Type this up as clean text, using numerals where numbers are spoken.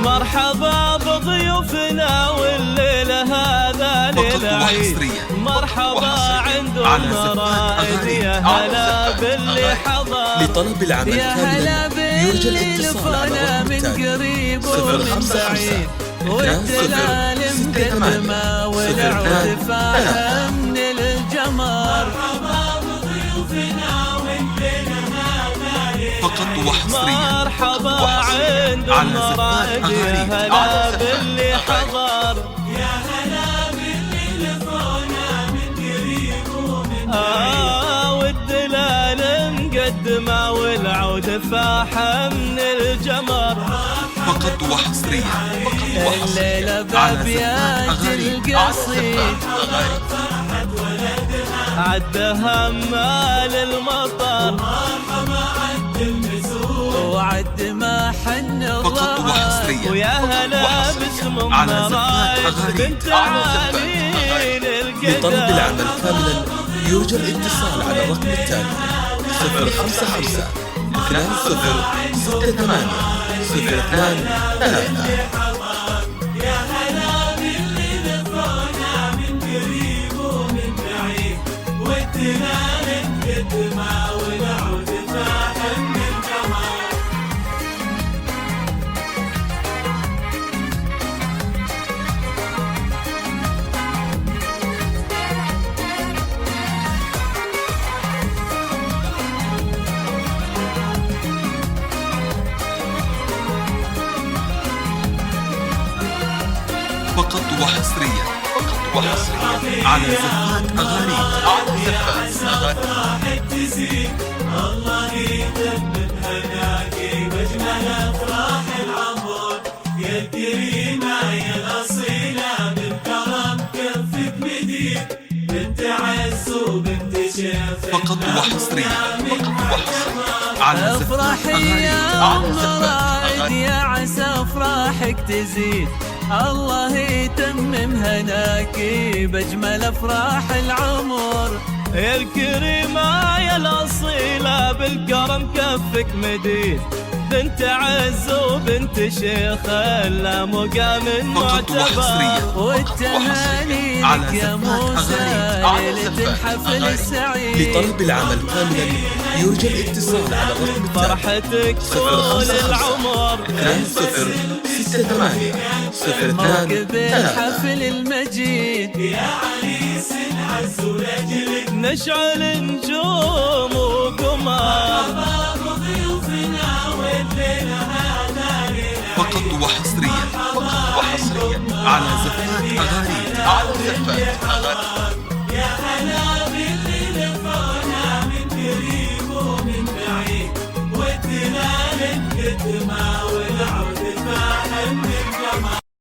مرحبا بضيوفنا والليلة هذا للعيد. مرحبا عند المرايد يا هلا باللي حضر. لطلب العمل كاملا يرجى الاتصال على الرقم من قريب ومن 055 بعيد، والدلال مقدمة والعود فاحة من الجمر. مرحبا بضيوفنا والليلة هذا فقط وحصريا مرحبا عند المرايد يا هلا باللي حضر. يا هلا باللي لفونا من قريب ومن بعيد، والدلال مقدمة والعود فاحة من الجمر. فقط وحصريا الليلة بأبيات القصيد عد همال المطر، وعد ما حن الضباب، ويا هلا باسم مرايد بنت علي لطلب القدر. العمل كاملا يرجى الاتصال على الرقم التالي 055 2068 0233. يا هلا باللي لفونا من قريب ومن بعيد، والدلال مقدمة والعود فاحة من الجمر. فقط وحصريا على زفات أغاني تزيد الله يتمم هناكي بأجمل أفراح العمر. يا الكريمة يا الأصيلة بالكرم كفك مديد، بنت عز وبنت شيخ. فقط وحصريا على زفات افرحي يا مراد يا عسى افراحك تزيد، الله يتمم هناكي بأجمل أفراح العمر. يا الكريمة يا الأصيلة بالكرم كفك مديد، بنت عز وبنت شيخ لا مقام معتبر. والتهاني لك يا موسى ليلة الحفل السعيد. لطلب العمل كاملا يرجى الاتصال على الرقم التالي فرحتك طول العمر 2068 موكب 0233. الحفل المجيد، يا عريس العز ولجلك نشعل نجوم وقمر. مرحبا بضيوفنا والليلة هذا ليلة فقط وحصريا على زفات أغاني. يا هلا باللي لفونا من قريب ومن بعيد، والدلال مقدمة